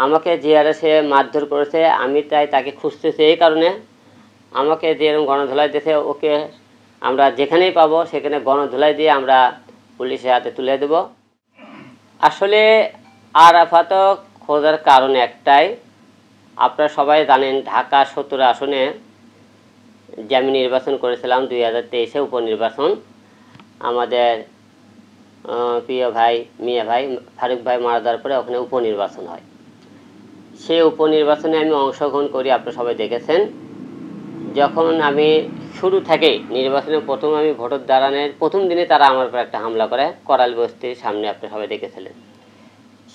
আমাকে জিআরএসে মারধর করেছে, আমি তাই তাকে খুঁজতেছি। এই কারণে আমাকে যেরকম গণধোলাই দিয়েছে, ওকে আমরা যেখানেই পাবো সেখানে গণধোলাই দিয়ে আমরা পুলিশের হাতে তুলে দেব। আসলে আরাফাত খোঁজার কারণ একটাই, আপনারা সবাই জানেন ঢাকা 17 আসনে যে আমি নির্বাচন করেছিলাম 2023-এ উপনির্বাচন, আমাদের প্রিয় ভাই মিয়া ভাই ফারুক ভাই মারা যাওয়ার পরে ওখানে উপনির্বাচন হয়। সেই উপনির্বাচনে আমি অংশগ্রহণ করি, আপনারা সবাই দেখেছেন। যখন আমি শুরু থেকেই নির্বাচনে প্রথম আমি ভোটের দাঁড়ানোর প্রথম দিনে তারা আমার উপর একটা হামলা করে করাল বস্তির সামনে, আপনারা সবাই দেখেছিলেন।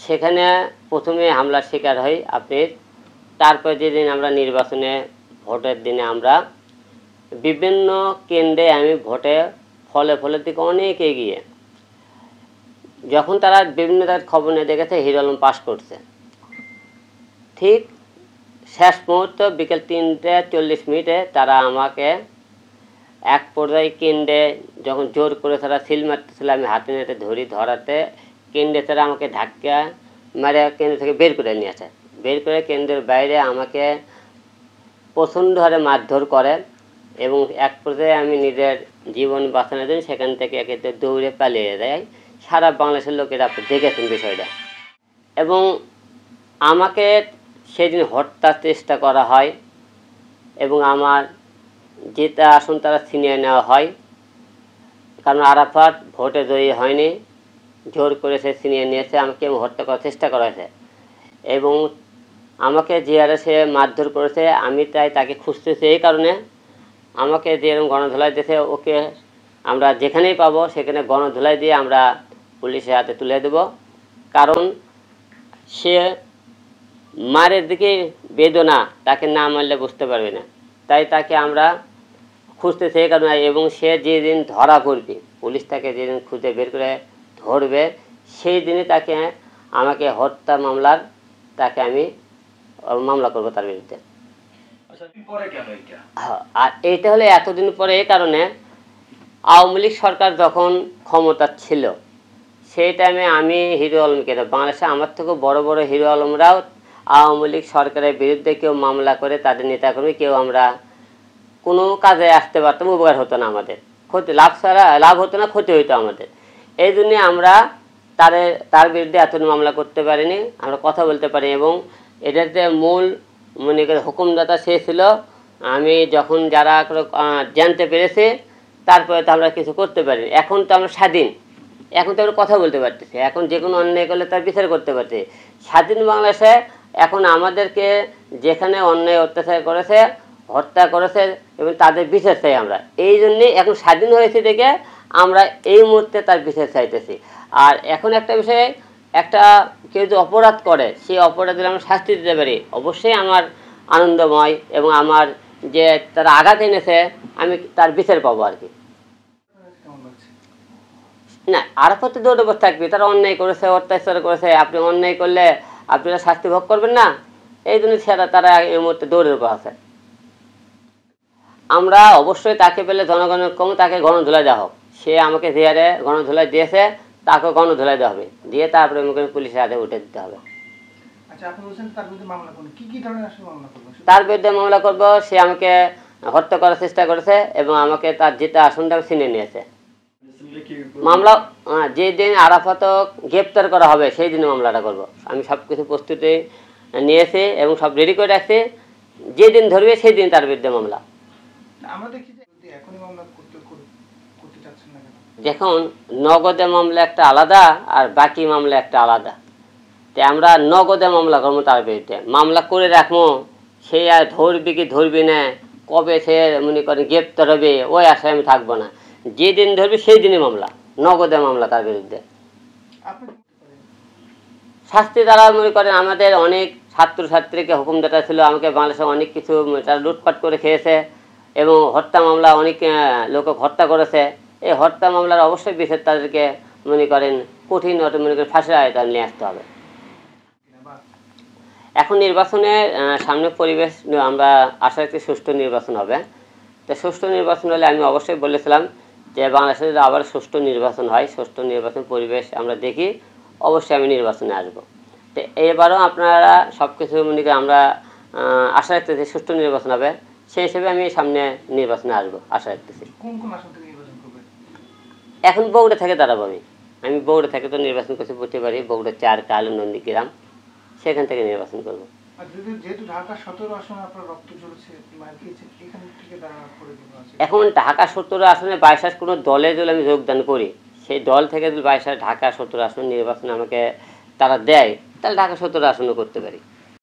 সেখানে প্রথমে হামলার শিকার হই আপনি। তারপর যেদিন আমরা নির্বাচনে ভোটের দিনে আমরা বিভিন্ন কেন্দ্রে আমি ভোটে ফলে থেকে অনেক এগিয়ে, যখন তারা বিভিন্ন জায়গায় খবর নিয়ে দেখেছে হিরো আলম পাস করছে, ঠিক শেষ মুহূর্ত বিকেল 3:40 তারা আমাকে এক পর্যায়ে কেন্দ্রে যখন জোর করে তারা সিল মারতেছিল, আমি হাতে নেটে ধরাতে কেন্দ্রে তারা আমাকে ধাক্কা মারে কেন্দ্র থেকে বের করে নিয়ে আসে। বের করে কেন্দ্রের বাইরে আমাকে প্রচণ্ড হারে মারধর করে এবং এক পর্যায়ে আমি নিজের জীবন বাঁচানোর জন্য সেখান থেকে একে দৌড়ে পালিয়ে যায়। সারা বাংলাদেশের লোকেরা আপনি দেখেছেন বিষয়টা। এবং আমাকে সেদিন হত্যার চেষ্টা করা হয় এবং আমার যেটা আসন তারা ছিনিয়ে নেওয়া হয়, কারণ আরাফাত ভোটে জয়ী হয়নি, জোর করে সে ছিনিয়ে নিয়েছে, আমাকে হত্যা করার চেষ্টা করা হয়েছে এবং আমাকে জিআরএসে মারধর করেছে। আমি তাই তাকে খুঁজতেছি। এই কারণে আমাকে যেরকম গণধোলাই দিয়েছে, ওকে আমরা যেখানেই পাবো সেখানে গণধোলাই দিয়ে আমরা পুলিশের হাতে তুলে দেব। কারণ সে মারের দিকে বেদনা তাকে না মারলে বুঝতে পারবে না, তাই তাকে আমরা খুঁজতেছি। এই কারণে এবং সে যেদিন ধরা পড়বে, পুলিশ তাকে যেদিন খুঁজে বের করে ধরবে, সেই দিনে তাকে আমাকে হত্যা মামলার তাকে আমি মামলা করবো তার বিরুদ্ধে। আর এইটা হলে এতদিন পরে এই কারণে আওয়ামী লীগ সরকার যখন ক্ষমতা ছিল সেই টাইমে আমি হিরো আলমকে, বাংলাদেশে আমার থেকে বড় বড় হিরো আলমরাও আওয়ামী লীগ সরকারের বিরুদ্ধে কেউ মামলা করে তাদের নেতাকর্মী কেউ আমরা কোনো কাজে আসতে পারতাম, উপকার হতো না, আমাদের ক্ষতি লাভ হতো না, ক্ষতি হইতো আমাদের। এই জন্যে আমরা তার বিরুদ্ধে এতদিন মামলা করতে পারিনি, আমরা কথা বলতে পারি। এবং এটাতে মূল মনে করে হুকুমদাতা সে ছিল। আমি যখন যারা জানতে পেরেছে তারপরে তো আমরা কিছু করতে পারিনি। এখন তো আমরা স্বাধীন, এখন তো আমরা কথা বলতে পারতেছি, এখন যে কোনো অন্যায় করলে তার বিচার করতে পারছি। স্বাধীন বাংলাদেশে এখন আমাদেরকে যেখানে অন্যায় অত্যাচার করেছে, হত্যা করেছে এবং তাদের বিচার চাই আমরা। এই জন্যে এখন স্বাধীন হয়েছে দেখে আমরা এই মুহূর্তে তার বিচার চাইতেছি। আর এখন একটা বিষয়ে একটা কেউ যদি অপরাধ করে সেই অপরাধের আমরা শাস্তি দিতে পারি, অবশ্যই আমার আনন্দময় এবং আমার যে তারা আঘাত এনেছে আমি তার বিচার পাবো আর কি। না, আরাফাতে দৌড়ে বসে থাকবে, তারা অন্যায় করেছে, অত্যাচার করেছে, আপনি অন্যায় করলে আপনারা শাস্তি ভোগ করবেন না, এই জন্য তারা এই মুহূর্তে দৌড়ের উপর আছে। আমরা অবশ্যই তাকে পেলে জনগণের কম তাকে গণধোলাই দেওয়া হোক। সে আমাকে জিআরে গণধোলাই দিয়েছে, তাকে গণধোলাই দেওয়া হবে, দিয়ে তারপরে আমাকে পুলিশের হাতে উঠে দিতে হবে। তার বিরুদ্ধে মামলা করবো, সে আমাকে হত্যা করার চেষ্টা করেছে এবং আমাকে তার যেটা আসনটা ছিনিয়ে নিয়েছে। মামলা যেদিন আরাফাত গ্রেপ্তার করা হবে সেই দিনে মামলাটা করব। আমি সব কিছু প্রস্তুতি নিয়েছি এবং সব রেডি করে রাখছি, যেদিন ধরবে সেই দিন তার বিরুদ্ধে মামলা। দেখুন, নগদে মামলা একটা আলাদা আর বাকি মামলা একটা আলাদা। তো আমরা নগদে মামলা করবো তার বিরুদ্ধে, মামলা করে রাখবো, সে আর ধরবি কি ধরবি না, কবে সে মনে করেন গ্রেপ্তার হবে ওই আশায় আমি থাকবো না। যেদিন ধরবে সেই দিনই মামলা, নগদে মামলা তার বিরুদ্ধে। শাস্তি তারা মনে করেন আমাদের অনেক ছাত্রছাত্রীকে হুকুমদাতা ছিল, আমাকে বাংলাদেশে অনেক কিছু তারা লুটপাট করে খেয়েছে এবং হত্যা মামলা অনেক লোক হত্যা করেছে। এই হত্যা মামলার অবশ্যই বিচার তাদেরকে মনে করেন কঠিন মনে করেন ফাঁসির আওতায় নিয়ে আসতে হবে। এখন নির্বাচনের সামনে পরিবেশ আমরা আশা রাখছি সুষ্ঠু নির্বাচন হবে। তো সুষ্ঠু নির্বাচন হলে আমি অবশ্যই বলেছিলাম যে বাংলাদেশে যদি আবার সুষ্ঠু নির্বাচন হয়, সুষ্ঠু নির্বাচন পরিবেশ আমরা দেখি, অবশ্যই আমি নির্বাচনে আসব। তো এবারও আপনারা সব কিছু মনে করি আমরা আশা রাখতেছি সুষ্ঠু নির্বাচন হবে, সেই হিসেবে আমি সামনে নির্বাচনে আসবো আশা রাখতেছি। কোন কোন আসন থেকে নির্বাচন করবেন? এখন বগুড়া থেকে দাঁড়াবো আমি বগুড়া থেকে তো নির্বাচন করতে বলতে পারি, বগুড়া 4 কাল নন্দীগ্রাম, সেখান থেকে নির্বাচন করবো। আর যেহেতু ঢাকা 17 আসনে আপনার রক্ত ঝরেছে, মার খেয়েছেন, এখান থেকে দাঁড়ানোর করে দিব আছে। এখন ঢাকা 17 আসনে বাইশাস কোনো দলে যদি আমি যোগদান করি, সেই দল থেকে যদি বাইশাস ঢাকা 17 আসন নির্বাচনে আমাকে তারা দেয়, তাহলে ঢাকা 17 আসনও করতে পারি।